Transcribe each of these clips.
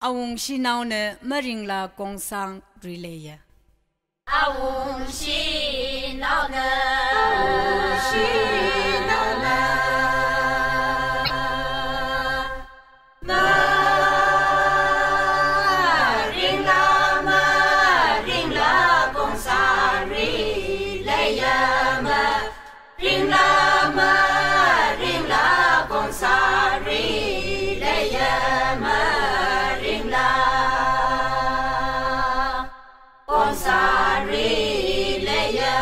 Awung Shinao ne Maringla Gongsang Relaya. Awung Shinao ne Maringla Gongsang Relaya Maringla Gongsang Relaya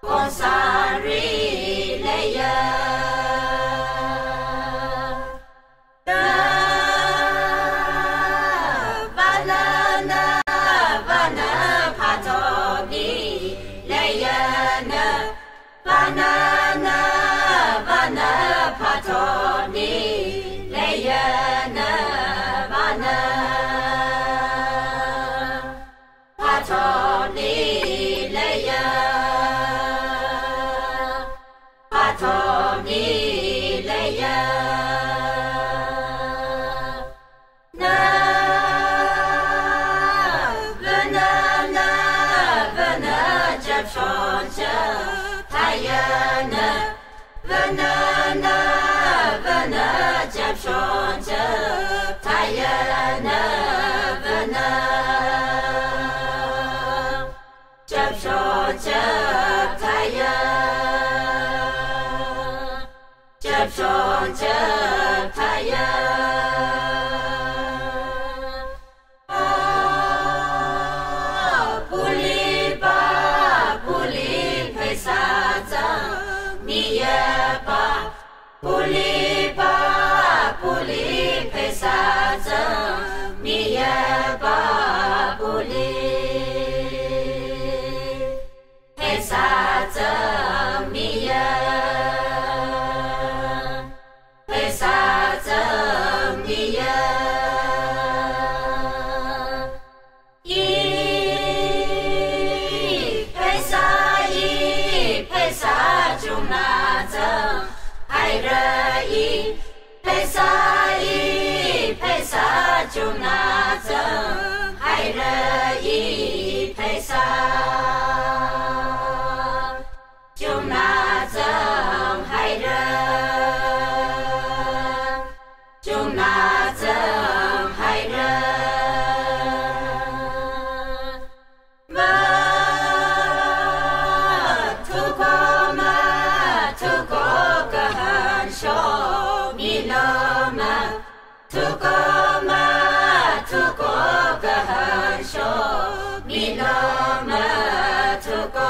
Gonsari leya, Vana patobi leya na, Vana patobi leya na, Vana. Patoni leya, na vana jab shonja tayana, vana jab shonja tayana, vana. Jab shonja taya, puli pesa zang niya pa, puli pesa zang niya pa, puli pesa zang niya. Pesa jumna zang hai re pesa jumna zang hai re jumna zang hai re ma tu ko kahan sho milama tu ko kahan sho milama tu ko